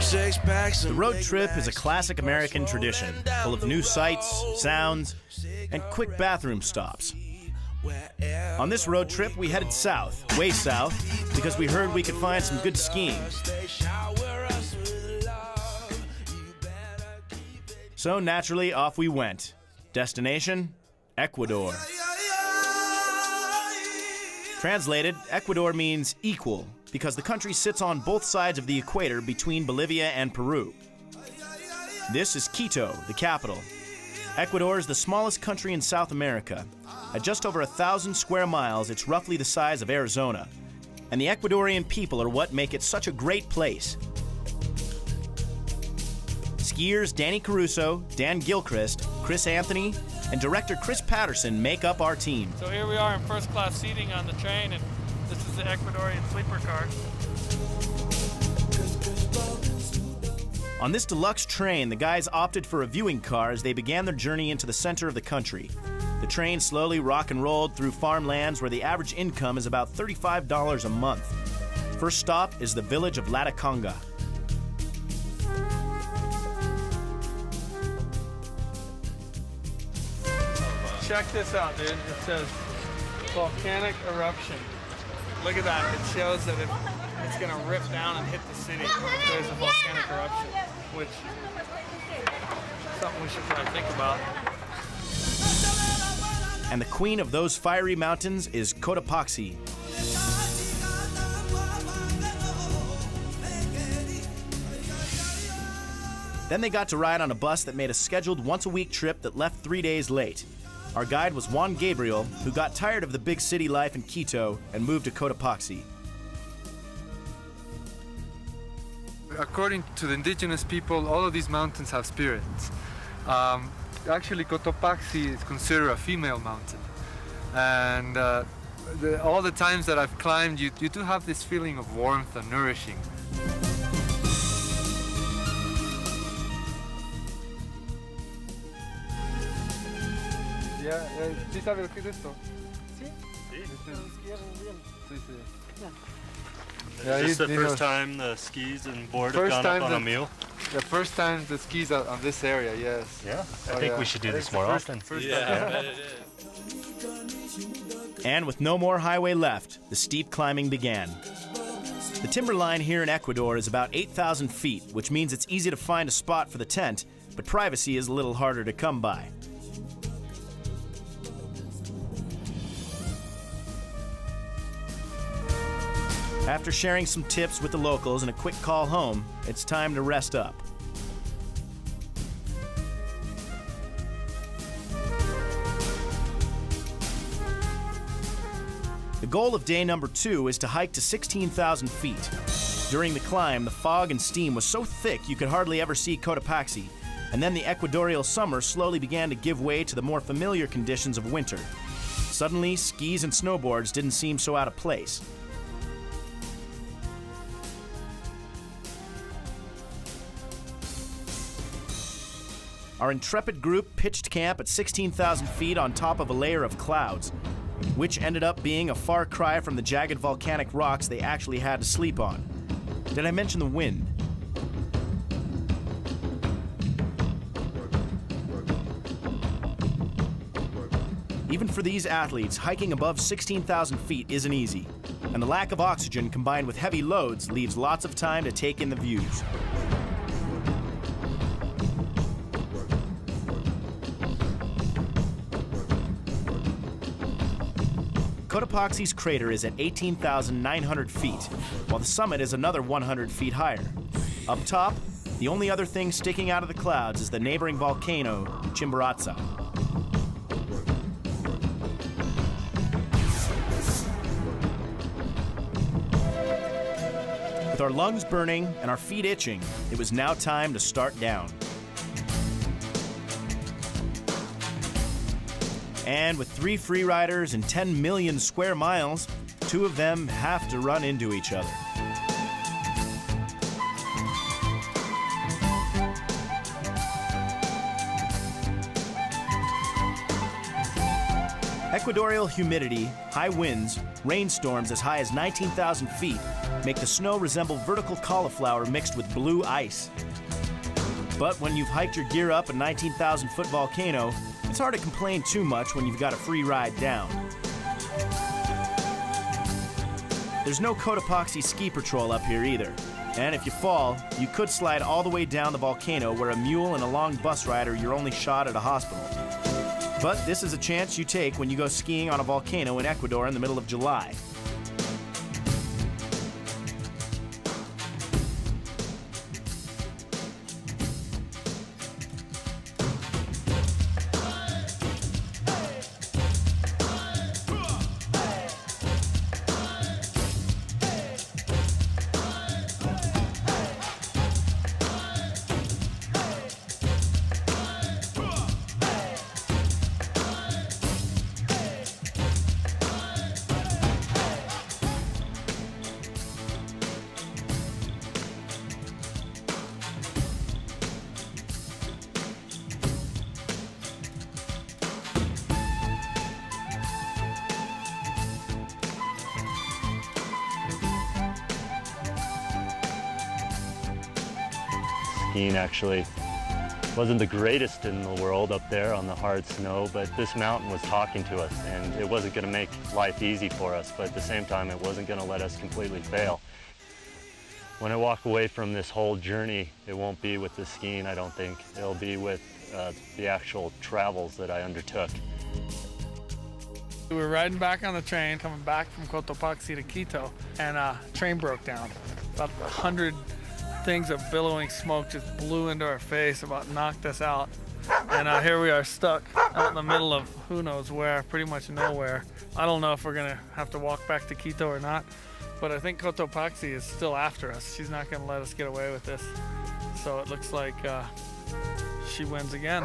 The road trip is a classic American tradition, full of new sights, sounds, and quick bathroom stops. On this road trip, we headed south, way south, because we heard we could find some good skiing. So naturally, off we went. Destination, Ecuador. Translated, Ecuador means equal, because the country sits on both sides of the equator between Bolivia and Peru. This is Quito, the capital. Ecuador is the smallest country in South America. At just over 1,000 square miles, it's roughly the size of Arizona. And the Ecuadorian people are what make it such a great place. Skiers Danny Caruso, Dan Gilchrist, Chris Anthony, and director Chris Patterson make up our team. So here we are in first-class seating on the train, and this is the Ecuadorian sleeper car. On this deluxe train, the guys opted for a viewing car as they began their journey into the center of the country. The train slowly rock and rolled through farmlands where the average income is about $35 a month. First stop is the village of Latacunga. Check this out, dude. It says volcanic eruption. Look at that. It shows that it's going to rip down and hit the city if there's a volcanic eruption, which is something we should probably think about. And the queen of those fiery mountains is Cotopaxi. Then they got to ride on a bus that made a scheduled once-a-week trip that left 3 days late. Our guide was Juan Gabriel, who got tired of the big city life in Quito and moved to Cotopaxi. According to the indigenous people, all of these mountains have spirits. Actually, Cotopaxi is considered a female mountain. And all the times that I've climbed, you do have this feeling of warmth and nourishing. ¿Sí sabe lo que es esto? Sí. Is this the first time the skis and board have gone up on a mule? The first time the skis are on this area, yes. Yeah, I think we should do this more often. And with no more highway left, the steep climbing began. The timberline here in Ecuador is about 8,000 feet, which means it's easy to find a spot for the tent, but privacy is a little harder to come by. After sharing some tips with the locals and a quick call home, it's time to rest up. The goal of day number 2 is to hike to 16,000 feet. During the climb, the fog and steam was so thick you could hardly ever see Cotopaxi, and then the equatorial summer slowly began to give way to the more familiar conditions of winter. Suddenly, skis and snowboards didn't seem so out of place. Our intrepid group pitched camp at 16,000 feet on top of a layer of clouds, which ended up being a far cry from the jagged volcanic rocks they actually had to sleep on. Did I mention the wind? Even for these athletes, hiking above 16,000 feet isn't easy, and the lack of oxygen combined with heavy loads leaves lots of time to take in the views. Cotopaxi's crater is at 18,900 feet, while the summit is another 100 feet higher. Up top, the only other thing sticking out of the clouds is the neighboring volcano, Chimborazo. With our lungs burning and our feet itching, it was now time to start down. And with 3 free riders and 10 million square miles, 2 of them have to run into each other. Equatorial humidity, high winds, rainstorms as high as 19,000 feet, make the snow resemble vertical cauliflower mixed with blue ice. But when you've hiked your gear up a 19,000-foot volcano, it's hard to complain too much when you've got a free ride down. There's no Cotopaxi ski patrol up here either. And if you fall, you could slide all the way down the volcano where a mule and a long bus ride are your only shot at a hospital. But this is a chance you take when you go skiing on a volcano in Ecuador in the middle of July. Skiing actually wasn't the greatest in the world up there on the hard snow, but this mountain was talking to us, and it wasn't going to make life easy for us, but at the same time it wasn't going to let us completely fail. When I walk away from this whole journey, it won't be with the skiing, I don't think. It'll be with the actual travels that I undertook. We were riding back on the train, coming back from Cotopaxi to Quito, and a train broke down. About 100 things of billowing smoke just blew into our face, about knocked us out. And here we are stuck out in the middle of who knows where, pretty much nowhere. I don't know if we're gonna have to walk back to Quito or not, but I think Cotopaxi is still after us. She's not gonna let us get away with this. So it looks like she wins again.